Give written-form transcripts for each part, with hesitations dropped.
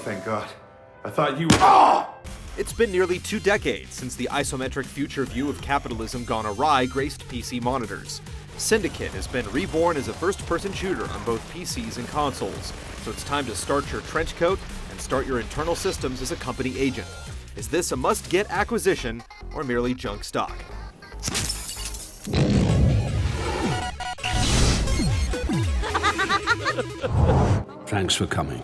thank God. I thought you were— It's been nearly 2 decades since the isometric future view of capitalism gone awry graced PC monitors. Syndicate has been reborn as a first-person shooter on both PCs and consoles, so it's time to start your trench coat and start your internal systems as a company agent. Is this a must-get acquisition or merely junk stock? Thanks for coming.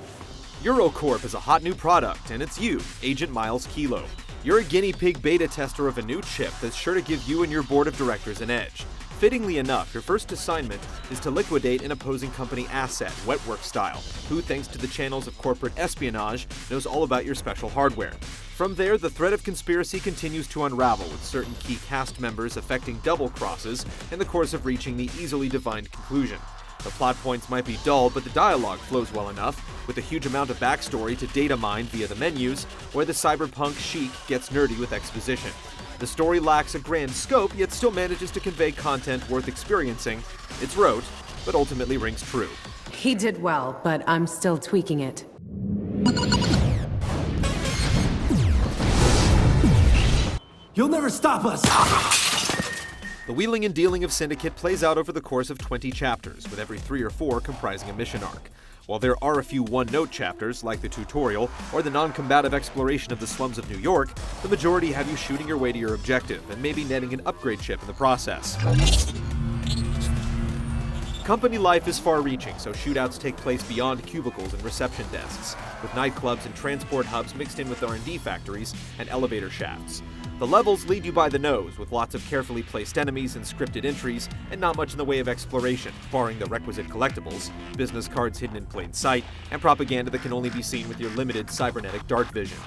Eurocorp is a hot new product, and it's you, Agent Miles Kilo. You're a guinea pig beta tester of a new chip that's sure to give you and your board of directors an edge. Fittingly enough, your first assignment is to liquidate an opposing company asset, Wetwork style, who, thanks to the channels of corporate espionage, knows all about your special hardware. From there, the thread of conspiracy continues to unravel, with certain key cast members affecting double crosses in the course of reaching the easily divined conclusion. The plot points might be dull, but the dialogue flows well enough, with a huge amount of backstory to data mine via the menus, where the cyberpunk chic gets nerdy with exposition. The story lacks a grand scope, yet still manages to convey content worth experiencing. It's rote, but ultimately rings true. He did well, but I'm still tweaking it. You'll never stop us! The wheeling and dealing of Syndicate plays out over the course of 20 chapters, with every 3 or 4 comprising a mission arc. While there are a few one-note chapters, like the tutorial or the non-combative exploration of the slums of New York, the majority have you shooting your way to your objective, and maybe netting an upgrade chip in the process. Company life is far-reaching, so shootouts take place beyond cubicles and reception desks, with nightclubs and transport hubs mixed in with R&D factories and elevator shafts. The levels lead you by the nose, with lots of carefully placed enemies and scripted entries, and not much in the way of exploration, barring the requisite collectibles, business cards hidden in plain sight, and propaganda that can only be seen with your limited cybernetic dark vision.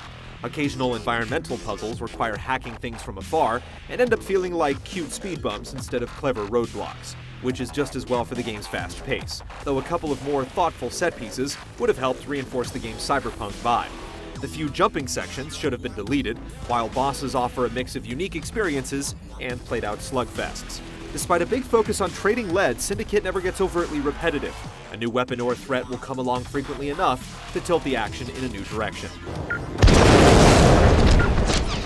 Occasional environmental puzzles require hacking things from afar, and end up feeling like cute speed bumps instead of clever roadblocks, which is just as well for the game's fast pace, though a couple of more thoughtful set pieces would have helped reinforce the game's cyberpunk vibe. The few jumping sections should have been deleted, while bosses offer a mix of unique experiences and played-out slugfests. Despite a big focus on trading lead, Syndicate never gets overtly repetitive. A new weapon or threat will come along frequently enough to tilt the action in a new direction.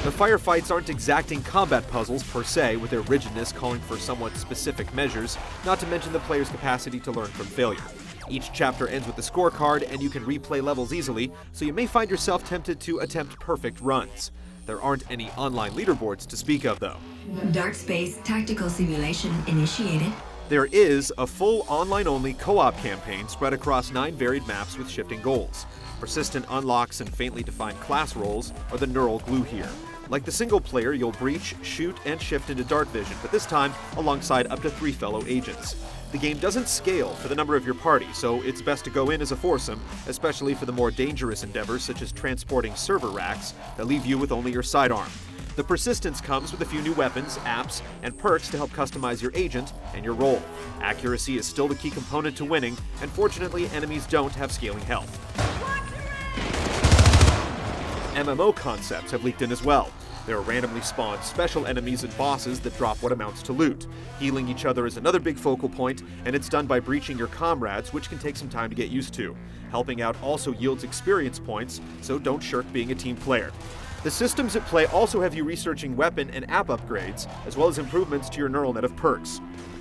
The firefights aren't exacting combat puzzles per se, with their rigidness calling for somewhat specific measures, not to mention the player's capacity to learn from failure. Each chapter ends with a scorecard, and you can replay levels easily, so you may find yourself tempted to attempt perfect runs. There aren't any online leaderboards to speak of, though. Dark Space Tactical Simulation initiated. There is a full online-only co-op campaign spread across 9 varied maps with shifting goals. Persistent unlocks and faintly defined class roles are the neural glue here. Like the single player, you'll breach, shoot, and shift into dark vision, but this time alongside up to 3 fellow agents. The game doesn't scale for the number of your party, so it's best to go in as a foursome, especially for the more dangerous endeavors such as transporting server racks that leave you with only your sidearm. The persistence comes with a few new weapons, apps, and perks to help customize your agent and your role. Accuracy is still the key component to winning, and fortunately enemies don't have scaling health. MMO concepts have leaked in as well. There are randomly spawned special enemies and bosses that drop what amounts to loot. Healing each other is another big focal point, and it's done by breaching your comrades, which can take some time to get used to. Helping out also yields experience points, so don't shirk being a team player. The systems at play also have you researching weapon and app upgrades, as well as improvements to your neural net of perks.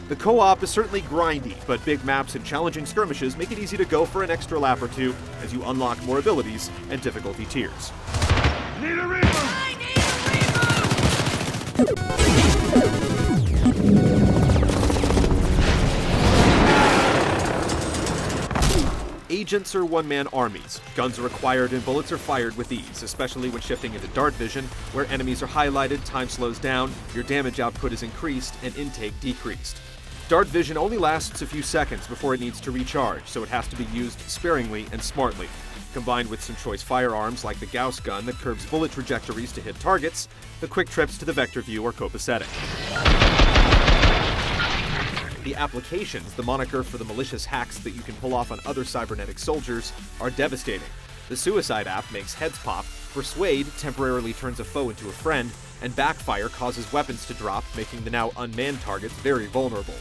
The co-op is certainly grindy, but big maps and challenging skirmishes make it easy to go for an extra lap or two as you unlock more abilities and difficulty tiers. Need a reboot! Agents are one-man armies. Guns are required and bullets are fired with ease, especially when shifting into dark vision, where enemies are highlighted, time slows down, your damage output is increased, and intake decreased. Dark vision only lasts a few seconds before it needs to recharge, so it has to be used sparingly and smartly. Combined with some choice firearms like the Gauss gun that curbs bullet trajectories to hit targets, the quick trips to the vector view are copacetic. The applications, the moniker for the malicious hacks that you can pull off on other cybernetic soldiers, are devastating. The Suicide app makes heads pop, Persuade temporarily turns a foe into a friend, and Backfire causes weapons to drop, making the now unmanned targets very vulnerable.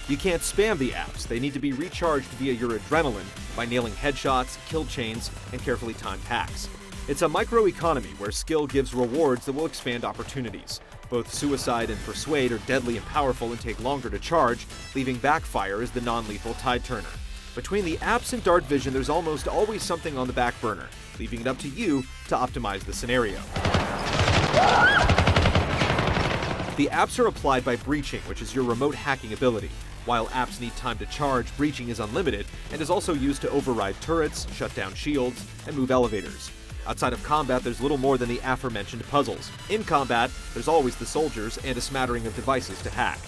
You can't spam the apps, they need to be recharged via your adrenaline by nailing headshots, kill chains, and carefully timed hacks. It's a microeconomy where skill gives rewards that will expand opportunities. Both Suicide and Persuade are deadly and powerful and take longer to charge, leaving Backfire as the non-lethal tide turner. Between the apps and Dark Vision, there's almost always something on the back burner, leaving it up to you to optimize the scenario. The apps are applied by breaching, which is your remote hacking ability. While apps need time to charge, breaching is unlimited and is also used to override turrets, shut down shields, and move elevators. Outside of combat, there's little more than the aforementioned puzzles. In combat, there's always the soldiers and a smattering of devices to hack.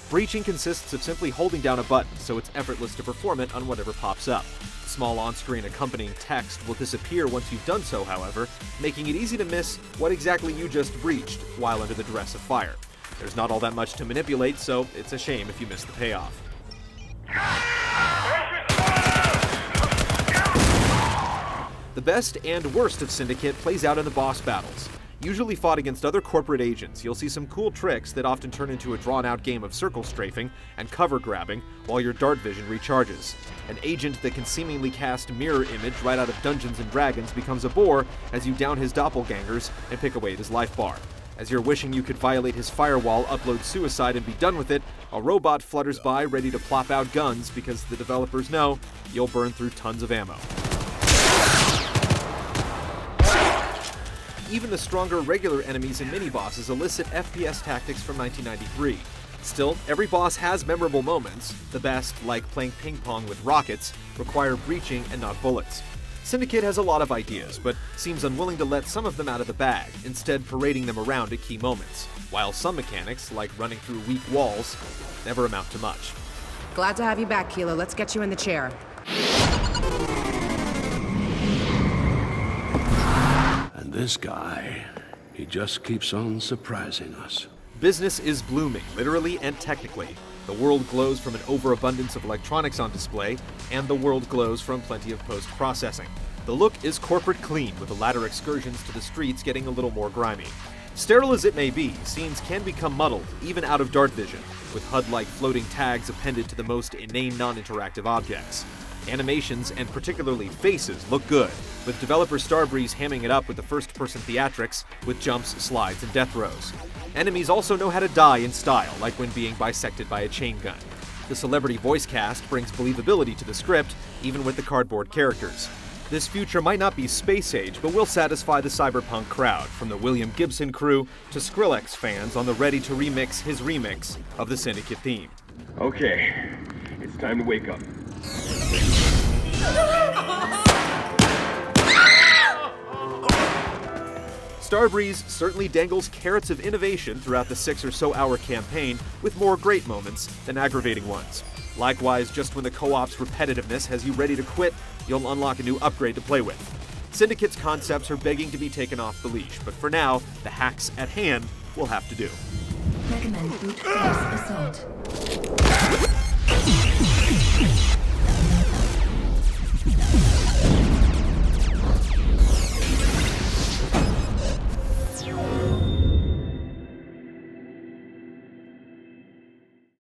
Breaching consists of simply holding down a button, so it's effortless to perform it on whatever pops up. Small on-screen accompanying text will disappear once you've done so, however, making it easy to miss what exactly you just breached while under the duress of fire. There's not all that much to manipulate, so it's a shame if you miss the payoff. The best and worst of Syndicate plays out in the boss battles. Usually fought against other corporate agents, you'll see some cool tricks that often turn into a drawn-out game of circle strafing and cover grabbing while your Dark Vision recharges. An agent that can seemingly cast mirror image right out of Dungeons & Dragons becomes a bore as you down his doppelgangers and pick away at his life bar. As you're wishing you could violate his firewall, upload Suicide, and be done with it, a robot flutters by ready to plop out guns because the developers know you'll burn through tons of ammo. Even the stronger regular enemies and mini-bosses elicit FPS tactics from 1993. Still, every boss has memorable moments. The best, like playing ping pong with rockets, require breaching and not bullets. Syndicate has a lot of ideas, but seems unwilling to let some of them out of the bag, instead parading them around at key moments, while some mechanics, like running through weak walls, never amount to much. Glad to have you back, Kilo. Let's get you in the chair. And this guy, he just keeps on surprising us. Business is blooming, literally and technically. The world glows from an overabundance of electronics on display, and the world glows from plenty of post-processing. The look is corporate clean, with the latter excursions to the streets getting a little more grimy. Sterile as it may be, scenes can become muddled, even out of Dark Vision, with HUD-like floating tags appended to the most inane non-interactive objects. Animations, and particularly faces, look good, with developer Starbreeze hamming it up with the first-person theatrics with jumps, slides, and death throws. Enemies also know how to die in style, like when being bisected by a chain gun. The celebrity voice cast brings believability to the script, even with the cardboard characters. This future might not be space age, but will satisfy the cyberpunk crowd, from the William Gibson crew to Skrillex fans on the ready to remix his remix of the Syndicate theme. Okay, it's time to wake up. Starbreeze certainly dangles carrots of innovation throughout the 6 or so hour campaign, with more great moments than aggravating ones. Likewise, just when the co-op's repetitiveness has you ready to quit, you'll unlock a new upgrade to play with. Syndicate's concepts are begging to be taken off the leash, but for now, the hacks at hand will have to do. Recommend brute force assault.